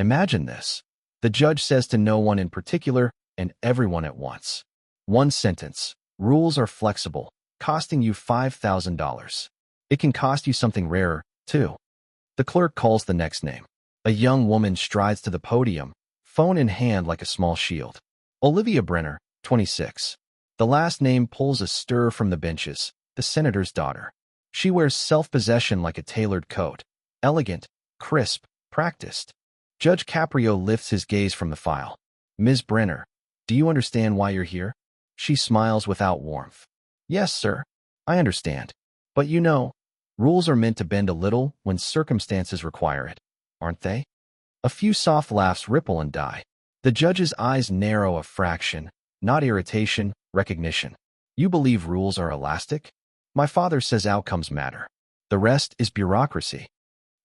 Imagine this. The judge says to no one in particular and everyone at once. One sentence. Rules are flexible, costing you $5,000. It can cost you something rarer, too. The clerk calls the next name. A young woman strides to the podium, phone in hand like a small shield. Olivia Brenner, 26. The last name pulls a stir from the benches, the senator's daughter. She wears self-possession like a tailored coat. Elegant, crisp, practiced. Judge Caprio lifts his gaze from the file. Ms. Brenner, do you understand why you're here? She smiles without warmth. Yes, sir. I understand. But you know, rules are meant to bend a little when circumstances require it, aren't they? A few soft laughs ripple and die. The judge's eyes narrow a fraction, not irritation, recognition. You believe rules are elastic? My father says outcomes matter. The rest is bureaucracy.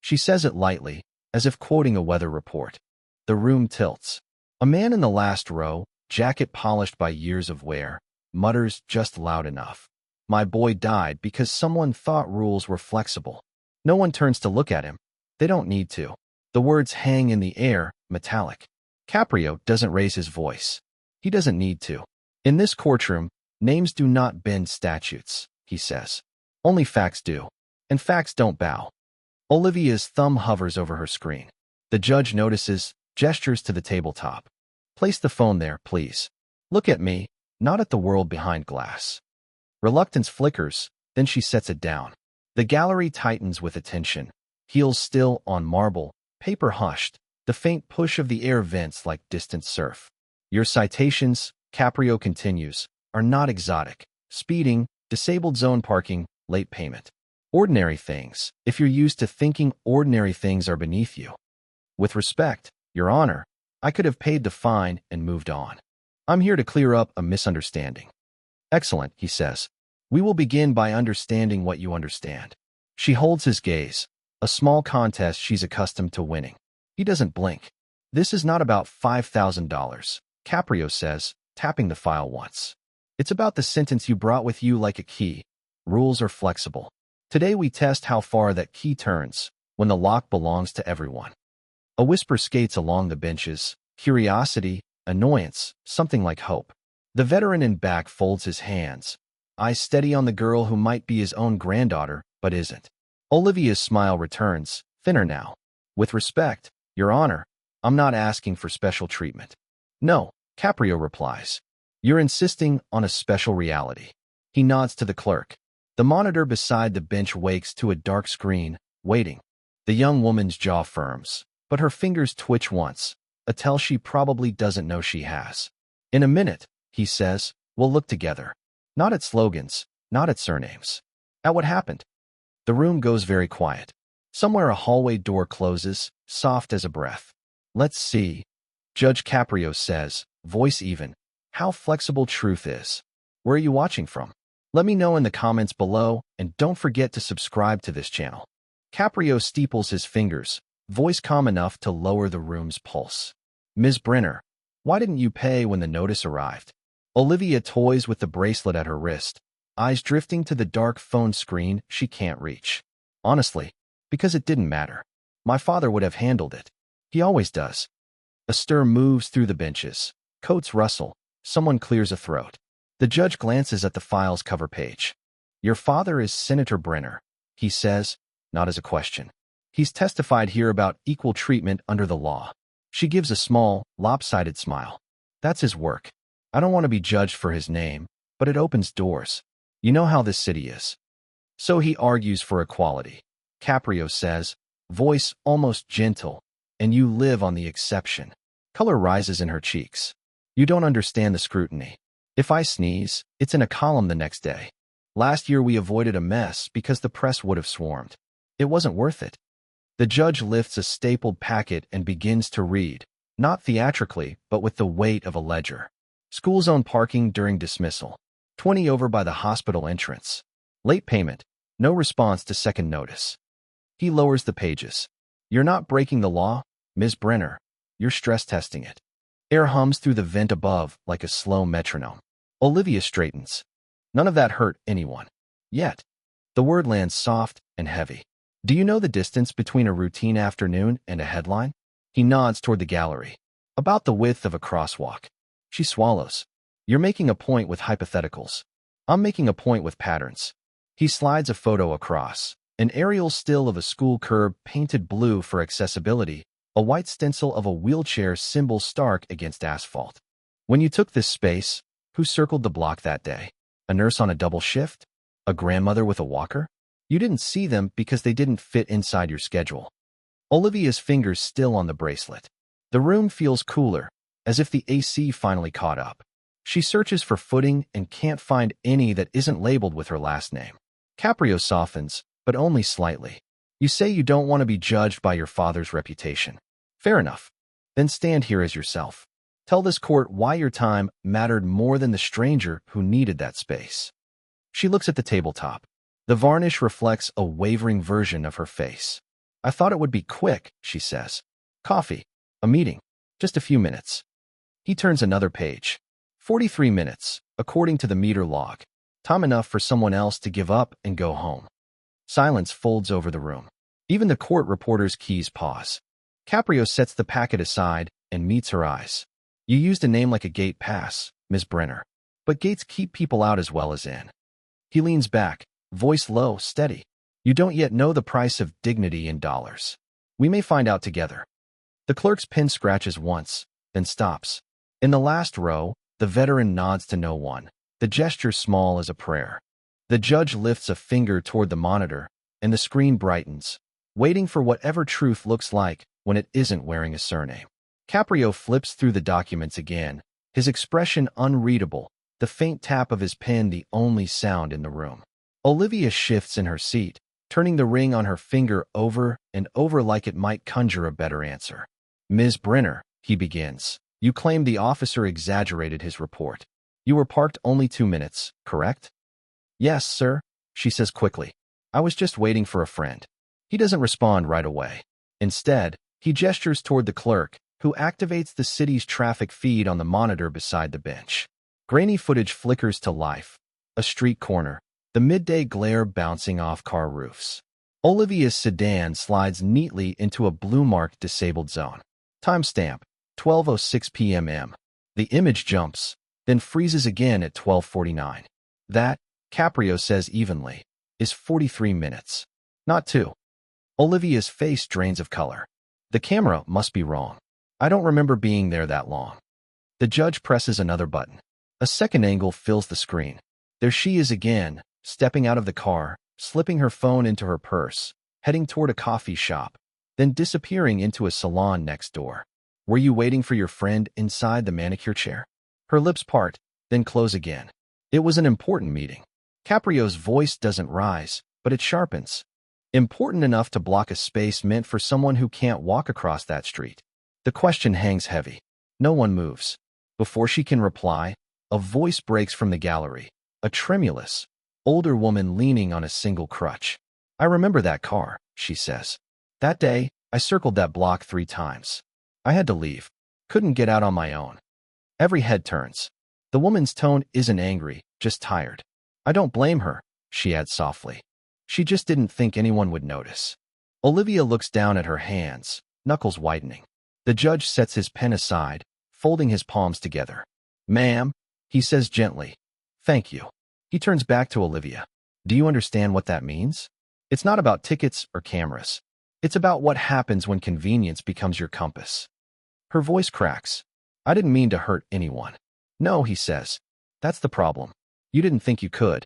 She says it lightly, as if quoting a weather report. The room tilts. A man in the last row, jacket polished by years of wear, mutters just loud enough. My boy died because someone thought rules were flexible. No one turns to look at him. They don't need to. The words hang in the air, metallic. Caprio doesn't raise his voice. He doesn't need to. In this courtroom, names do not bend statutes, he says. Only facts do. And facts don't bow. Olivia's thumb hovers over her screen. The judge notices, gestures to the tabletop. Place the phone there, please. Look at me, not at the world behind glass. Reluctance flickers, then she sets it down. The gallery tightens with attention. Heels still on marble, paper hushed. The faint push of the air vents like distant surf. Your citations, Caprio continues, are not exotic. Speeding, disabled zone parking, late payment. Ordinary things, if you're used to thinking ordinary things are beneath you. With respect, Your Honor, I could have paid the fine and moved on. I'm here to clear up a misunderstanding. Excellent, he says. We will begin by understanding what you understand. She holds his gaze, a small contest she's accustomed to winning. He doesn't blink. This is not about $5,000, Caprio says, tapping the file once. It's about the sentence you brought with you like a key. Rules are flexible. Today we test how far that key turns when the lock belongs to everyone. A whisper skates along the benches, curiosity, annoyance, something like hope. The veteran in back folds his hands, eyes steady on the girl who might be his own granddaughter, but isn't. Olivia's smile returns, thinner now. With respect, Your Honor, I'm not asking for special treatment. No, Caprio replies. You're insisting on a special reality. He nods to the clerk. The monitor beside the bench wakes to a dark screen, waiting. The young woman's jaw firms, but her fingers twitch once, a tell she probably doesn't know she has. In a minute, he says, we'll look together. Not at slogans, not at surnames. At what happened. The room goes very quiet. Somewhere a hallway door closes, soft as a breath. Let's see. Judge Caprio says, voice even, how flexible truth is. Where are you watching from? Let me know in the comments below, and don't forget to subscribe to this channel. Caprio steeples his fingers, voice calm enough to lower the room's pulse. Ms. Brenner, why didn't you pay when the notice arrived? Olivia toys with the bracelet at her wrist, eyes drifting to the dark phone screen she can't reach. Honestly, because it didn't matter. My father would have handled it. He always does. A stir moves through the benches. Coats rustle. Someone clears a throat. The judge glances at the file's cover page. Your father is Senator Brenner, he says, not as a question. He's testified here about equal treatment under the law. She gives a small, lopsided smile. That's his work. I don't want to be judged for his name, but it opens doors. You know how this city is. So he argues for equality. Caprio says, voice almost gentle, and you live on the exception. Color rises in her cheeks. You don't understand the scrutiny. If I sneeze, it's in a column the next day. Last year we avoided a mess because the press would have swarmed. It wasn't worth it. The judge lifts a stapled packet and begins to read, not theatrically, but with the weight of a ledger. School zone parking during dismissal. 20 over by the hospital entrance. Late payment. No response to second notice. He lowers the pages. You're not breaking the law, Ms. Brenner. You're stress testing it. Air hums through the vent above like a slow metronome. Olivia straightens. None of that hurt anyone. Yet. The word lands soft and heavy. Do you know the distance between a routine afternoon and a headline? He nods toward the gallery. About the width of a crosswalk. She swallows. You're making a point with hypotheticals. I'm making a point with patterns. He slides a photo across. An aerial still of a school curb painted blue for accessibility, a white stencil of a wheelchair symbol stark against asphalt. When you took this space, who circled the block that day? A nurse on a double shift? A grandmother with a walker? You didn't see them because they didn't fit inside your schedule. Olivia's fingers still on the bracelet. The room feels cooler, as if the AC finally caught up. She searches for footing and can't find any that isn't labeled with her last name. Caprio softens, but only slightly. You say you don't want to be judged by your father's reputation. Fair enough. Then stand here as yourself. Tell this court why your time mattered more than the stranger who needed that space. She looks at the tabletop. The varnish reflects a wavering version of her face. I thought it would be quick, she says. Coffee. A meeting. Just a few minutes. He turns another page. 43 minutes, according to the meter log. Time enough for someone else to give up and go home. Silence folds over the room. Even the court reporter's keys pause. Caprio sets the packet aside and meets her eyes. You used a name like a gate pass, Ms. Brenner. But gates keep people out as well as in. He leans back, voice low, steady. You don't yet know the price of dignity in dollars. We may find out together. The clerk's pen scratches once, then stops. In the last row, the veteran nods to no one, the gesture small as a prayer. The judge lifts a finger toward the monitor, and the screen brightens, waiting for whatever truth looks like when it isn't wearing a surname. Caprio flips through the documents again, his expression unreadable, the faint tap of his pen the only sound in the room. Olivia shifts in her seat, turning the ring on her finger over and over like it might conjure a better answer. Ms. Brenner, he begins, you claim the officer exaggerated his report. You were parked only 2 minutes, correct? Yes, sir, she says quickly. I was just waiting for a friend. He doesn't respond right away. Instead, he gestures toward the clerk, who activates the city's traffic feed on the monitor beside the bench. Grainy footage flickers to life. A street corner, the midday glare bouncing off car roofs. Olivia's sedan slides neatly into a blue-marked disabled zone. Timestamp, 12:06 p.m. The image jumps, then freezes again at 12:49. That, Caprio says evenly, is 43 minutes. Not 2. Olivia's face drains of color. The camera must be wrong. I don't remember being there that long. The judge presses another button. A second angle fills the screen. There she is again, stepping out of the car, slipping her phone into her purse, heading toward a coffee shop, then disappearing into a salon next door. Were you waiting for your friend inside the manicure chair? Her lips part, then close again. It was an important meeting. Caprio's voice doesn't rise, but it sharpens. Important enough to block a space meant for someone who can't walk across that street. The question hangs heavy. No one moves. Before she can reply, a voice breaks from the gallery. A tremulous, older woman leaning on a single crutch. I remember that car, she says. That day, I circled that block 3 times. I had to leave. Couldn't get out on my own. Every head turns. The woman's tone isn't angry, just tired. I don't blame her, she adds softly. She just didn't think anyone would notice. Olivia looks down at her hands, knuckles whitening. The judge sets his pen aside, folding his palms together. Ma'am, he says gently. Thank you. He turns back to Olivia. Do you understand what that means? It's not about tickets or cameras. It's about what happens when convenience becomes your compass. Her voice cracks. I didn't mean to hurt anyone. No, he says. That's the problem. You didn't think you could.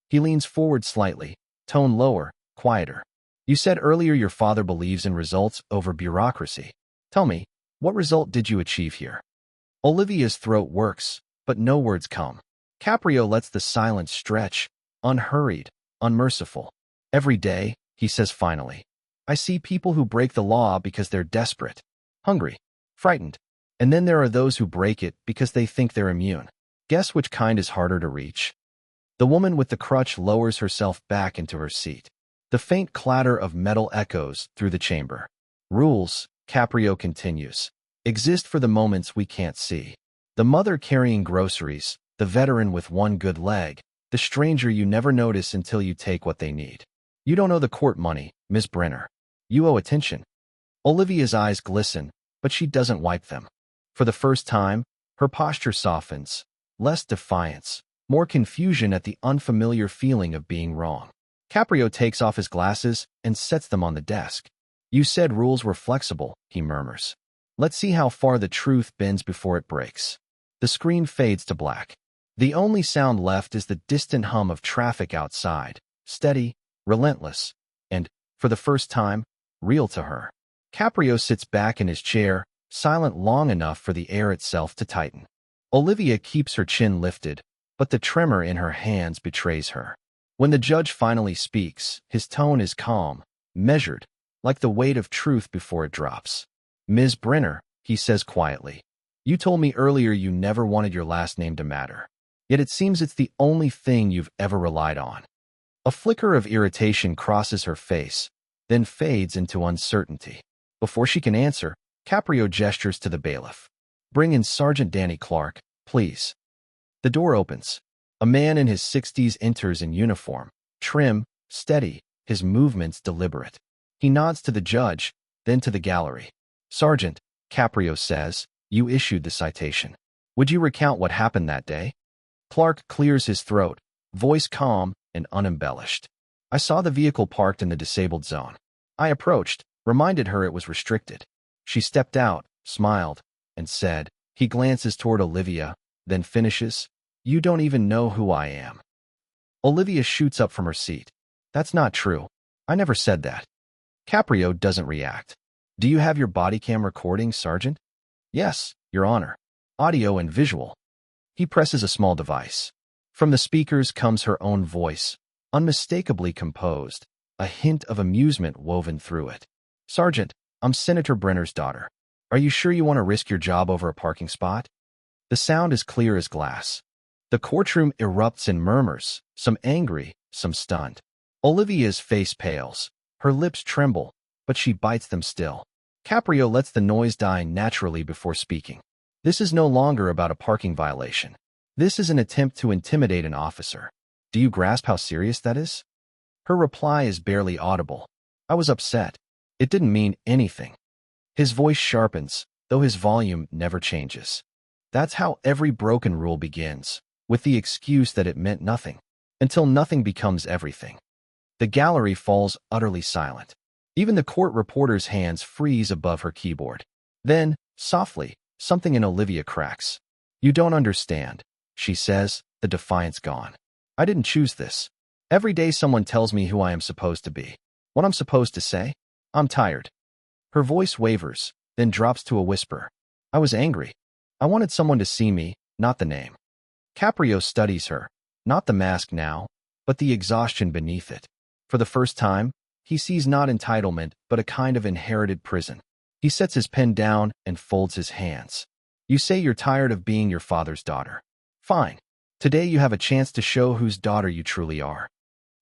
He leans forward slightly, tone lower, quieter. You said earlier your father believes in results over bureaucracy. Tell me, what result did you achieve here? Olivia's throat works, but no words come. Caprio lets the silence stretch, unhurried, unmerciful. Every day, he says finally, I see people who break the law because they're desperate, hungry, frightened. And then there are those who break it because they think they're immune. Guess which kind is harder to reach? The woman with the crutch lowers herself back into her seat. The faint clatter of metal echoes through the chamber. Rules, Caprio continues, exist for the moments we can't see. The mother carrying groceries, the veteran with one good leg, the stranger you never notice until you take what they need. You don't owe the court money, Miss Brenner. You owe attention. Olivia's eyes glisten, but she doesn't wipe them. For the first time, her posture softens, less defiance, more confusion at the unfamiliar feeling of being wrong. Caprio takes off his glasses and sets them on the desk. You said rules were flexible, he murmurs. Let's see how far the truth bends before it breaks. The screen fades to black. The only sound left is the distant hum of traffic outside, steady, relentless, and, for the first time, real to her. Caprio sits back in his chair, silent long enough for the air itself to tighten. Olivia keeps her chin lifted, but the tremor in her hands betrays her. When the judge finally speaks, his tone is calm, measured, like the weight of truth before it drops. Ms. Brenner, he says quietly, you told me earlier you never wanted your last name to matter. Yet it seems it's the only thing you've ever relied on. A flicker of irritation crosses her face, then fades into uncertainty. Before she can answer, Caprio gestures to the bailiff. Bring in Sergeant Danny Clark, please. The door opens. A man in his 60s enters in uniform, trim, steady, his movements deliberate. He nods to the judge, then to the gallery. Sergeant, Caprio says, you issued the citation. Would you recount what happened that day? Clark clears his throat, voice calm and unembellished. I saw the vehicle parked in the disabled zone. I approached, reminded her it was restricted. She stepped out, smiled, and said, he glances toward Olivia, then finishes, you don't even know who I am. Olivia shoots up from her seat. That's not true. I never said that. Caprio doesn't react. Do you have your body cam recording, Sergeant? Yes, Your Honor. Audio and visual. He presses a small device. From the speakers comes her own voice, unmistakably composed, a hint of amusement woven through it. Sergeant, I'm Senator Brenner's daughter. Are you sure you want to risk your job over a parking spot? The sound is clear as glass. The courtroom erupts in murmurs, some angry, some stunned. Olivia's face pales. Her lips tremble, but she bites them still. Caprio lets the noise die naturally before speaking. This is no longer about a parking violation. This is an attempt to intimidate an officer. Do you grasp how serious that is? Her reply is barely audible. I was upset. It didn't mean anything. His voice sharpens, though his volume never changes. That's how every broken rule begins, with the excuse that it meant nothing, until nothing becomes everything. The gallery falls utterly silent. Even the court reporter's hands freeze above her keyboard. Then, softly, something in Olivia cracks. You don't understand, she says, the defiance gone. I didn't choose this. Every day someone tells me who I am supposed to be. What I'm supposed to say? I'm tired. Her voice wavers, then drops to a whisper. I was angry. I wanted someone to see me, not the name. Caprio studies her, not the mask now, but the exhaustion beneath it. For the first time, he sees not entitlement, but a kind of inherited prison. He sets his pen down and folds his hands. You say you're tired of being your father's daughter. Fine. Today you have a chance to show whose daughter you truly are.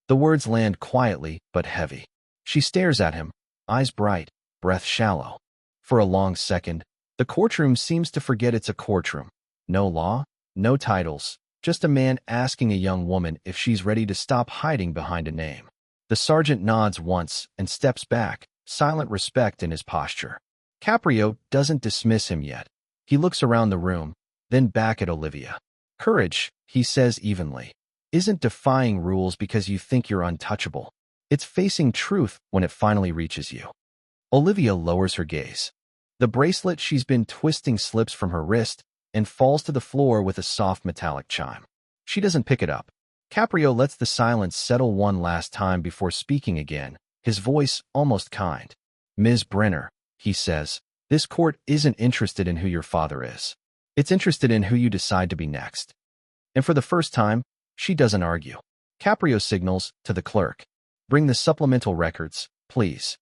The words land quietly, but heavy. She stares at him, eyes bright, breath shallow. For a long second, the courtroom seems to forget it's a courtroom. No law, no titles, just a man asking a young woman if she's ready to stop hiding behind a name. The sergeant nods once and steps back, silent respect in his posture. Caprio doesn't dismiss him yet. He looks around the room, then back at Olivia. Courage, he says evenly, isn't defying rules because you think you're untouchable. It's facing truth when it finally reaches you. Olivia lowers her gaze. The bracelet she's been twisting slips from her wrist and falls to the floor with a soft metallic chime. She doesn't pick it up. Caprio lets the silence settle one last time before speaking again, his voice almost kind. Ms. Brenner, he says, this court isn't interested in who your father is. It's interested in who you decide to be next. And for the first time, she doesn't argue. Caprio signals to the clerk. Bring the supplemental records, please.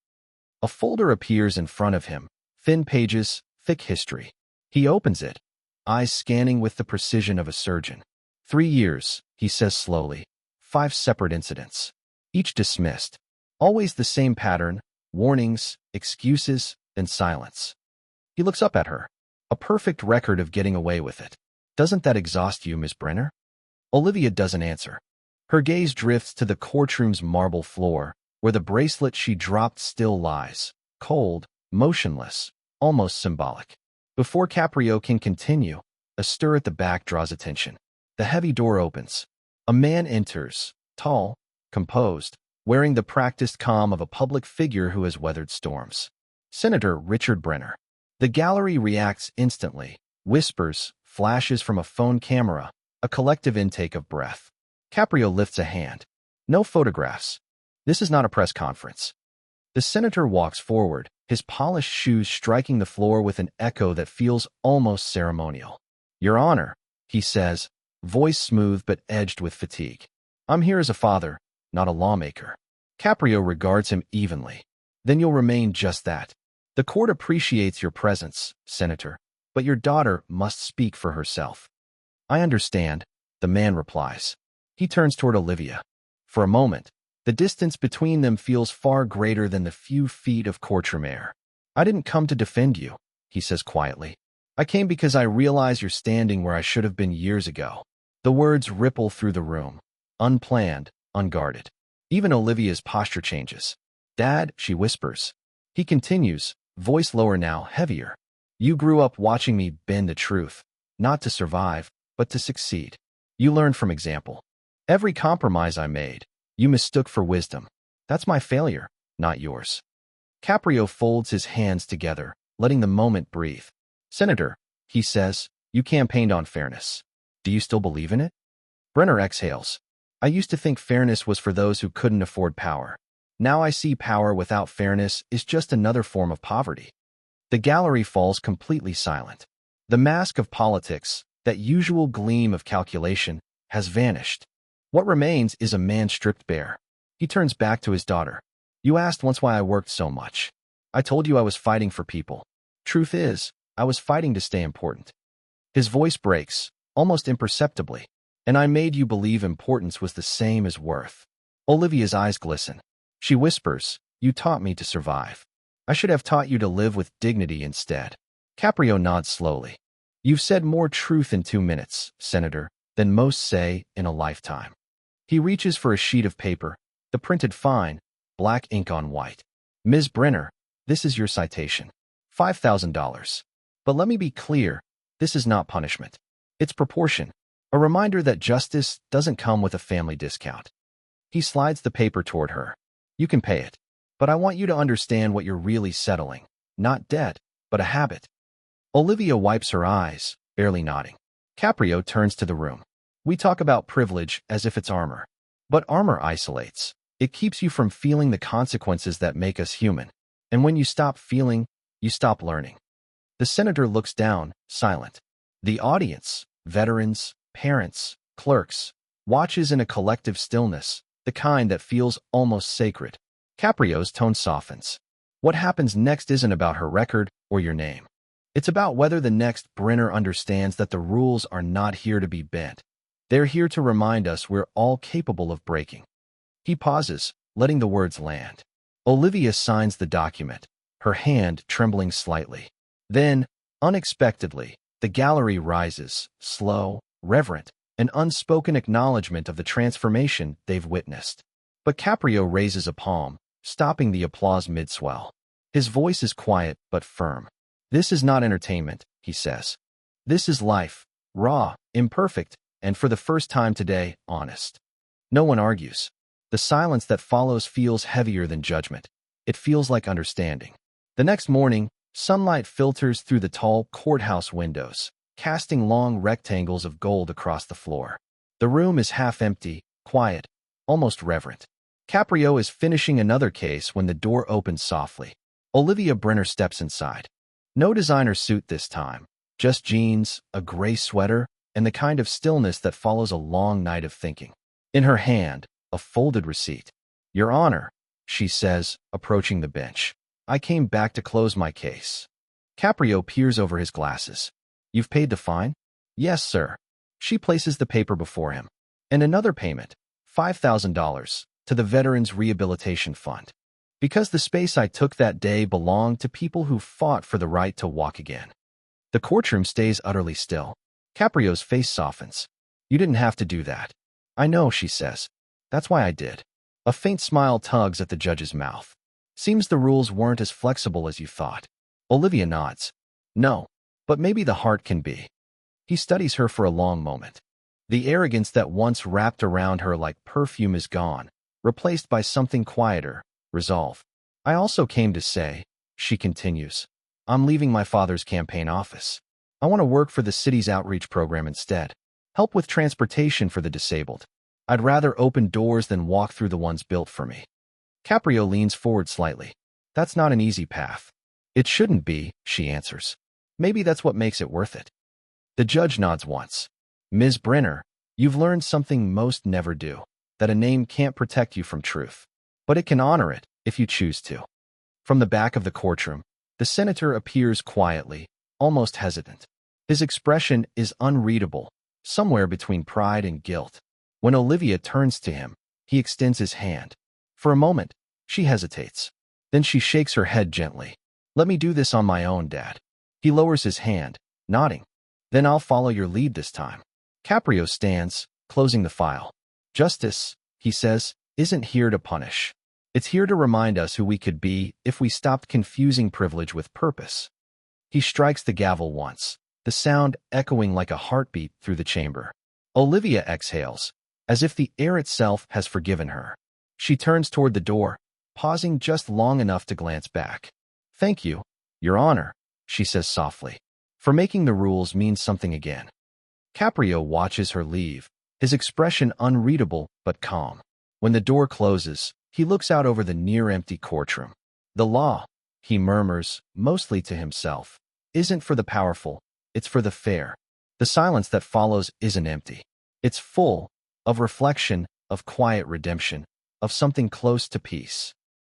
A folder appears in front of him, thin pages, thick history. He opens it, eyes scanning with the precision of a surgeon. 3 years, he says slowly. 5 separate incidents. Each dismissed. Always the same pattern, warnings, excuses, then silence. He looks up at her. A perfect record of getting away with it. Doesn't that exhaust you, Miss Brenner? Olivia doesn't answer. Her gaze drifts to the courtroom's marble floor, where the bracelet she dropped still lies, cold, motionless, almost symbolic. Before Caprio can continue, a stir at the back draws attention. The heavy door opens. A man enters, tall, composed, wearing the practiced calm of a public figure who has weathered storms. Senator Richard Brenner. The gallery reacts instantly. Whispers, flashes from a phone camera, a collective intake of breath. Caprio lifts a hand. No photographs. This is not a press conference. The senator walks forward, his polished shoes striking the floor with an echo that feels almost ceremonial. Your Honor, he says, voice smooth but edged with fatigue. I'm here as a father, not a lawmaker. Caprio regards him evenly. Then you'll remain just that. The court appreciates your presence, Senator, but your daughter must speak for herself. I understand, the man replies. He turns toward Olivia. For a moment, the distance between them feels far greater than the few feet of courtroom air. I didn't come to defend you, he says quietly. I came because I realize you're standing where I should have been years ago. The words ripple through the room, unplanned, unguarded. Even Olivia's posture changes. Dad, she whispers. He continues, voice lower now, heavier. You grew up watching me bend the truth, not to survive, but to succeed. You learned from example. Every compromise I made, you mistook for wisdom. That's my failure, not yours. Caprio folds his hands together, letting the moment breathe. Senator, he says, you campaigned on fairness. Do you still believe in it? Brenner exhales. I used to think fairness was for those who couldn't afford power. Now I see power without fairness is just another form of poverty. The gallery falls completely silent. The mask of politics, that usual gleam of calculation, has vanished. What remains is a man stripped bare. He turns back to his daughter. You asked once why I worked so much. I told you I was fighting for people. Truth is, I was fighting to stay important. His voice breaks, almost imperceptibly, and I made you believe importance was the same as worth. Olivia's eyes glisten. She whispers, you taught me to survive. I should have taught you to live with dignity instead. Caprio nods slowly. You've said more truth in 2 minutes, Senator, than most say in a lifetime. He reaches for a sheet of paper, the printed fine, black ink on white. Ms. Brenner, this is your citation. $5,000. But let me be clear, this is not punishment. It's proportion. A reminder that justice doesn't come with a family discount. He slides the paper toward her. You can pay it. But I want you to understand what you're really settling. Not debt, but a habit. Olivia wipes her eyes, barely nodding. Caprio turns to the room. We talk about privilege as if it's armor. But armor isolates. It keeps you from feeling the consequences that make us human. And when you stop feeling, you stop learning. The senator looks down, silent. The audience, veterans, parents, clerks, watches in a collective stillness, the kind that feels almost sacred. Caprio's tone softens. What happens next isn't about her record or your name. It's about whether the next Brenner understands that the rules are not here to be bent. They're here to remind us we're all capable of breaking. He pauses, letting the words land. Olivia signs the document, her hand trembling slightly. Then, unexpectedly, the gallery rises, slow, reverent, an unspoken acknowledgement of the transformation they've witnessed. But Caprio raises a palm, stopping the applause mid-swell. His voice is quiet but firm. This is not entertainment, he says. This is life, raw, imperfect, and for the first time today, honest. No one argues. The silence that follows feels heavier than judgment. It feels like understanding. The next morning, sunlight filters through the tall courthouse windows, casting long rectangles of gold across the floor. The room is half empty, quiet, almost reverent. Caprio is finishing another case when the door opens softly. Olivia Brenner steps inside. No designer suit this time, just jeans, a gray sweater, and the kind of stillness that follows a long night of thinking. In her hand, a folded receipt. Your Honor, she says, approaching the bench. I came back to close my case. Caprio peers over his glasses. You've paid the fine? Yes, sir. She places the paper before him. And another payment, $5,000, to the Veterans Rehabilitation Fund. Because the space I took that day belonged to people who fought for the right to walk again. The courtroom stays utterly still. Caprio's face softens. You didn't have to do that. I know, she says. That's why I did. A faint smile tugs at the judge's mouth. Seems the rules weren't as flexible as you thought. Olivia nods. No, but maybe the heart can be. He studies her for a long moment. The arrogance that once wrapped around her like perfume is gone, replaced by something quieter, resolve. I also came to say, she continues, I'm leaving my father's campaign office. I want to work for the city's outreach program instead. Help with transportation for the disabled. I'd rather open doors than walk through the ones built for me. Caprio leans forward slightly. That's not an easy path. It shouldn't be, she answers. Maybe that's what makes it worth it. The judge nods once. Ms. Brenner, you've learned something most never do, that a name can't protect you from truth, but it can honor it if you choose to. From the back of the courtroom, the senator appears quietly, almost hesitant. His expression is unreadable, somewhere between pride and guilt. When Olivia turns to him, he extends his hand. For a moment, she hesitates. Then she shakes her head gently. Let me do this on my own, Dad. He lowers his hand, nodding. Then I'll follow your lead this time. Caprio stands, closing the file. Justice, he says, isn't here to punish. It's here to remind us who we could be if we stopped confusing privilege with purpose. He strikes the gavel once, the sound echoing like a heartbeat through the chamber. Olivia exhales, as if the air itself has forgiven her. She turns toward the door, pausing just long enough to glance back. Thank you, Your Honor, she says softly, for making the rules mean something again. Caprio watches her leave, his expression unreadable but calm. When the door closes, he looks out over the near-empty courtroom. The law, he murmurs, mostly to himself, isn't for the powerful, it's for the fair. The silence that follows isn't empty. It's full of reflection, of quiet redemption, of something close to peace.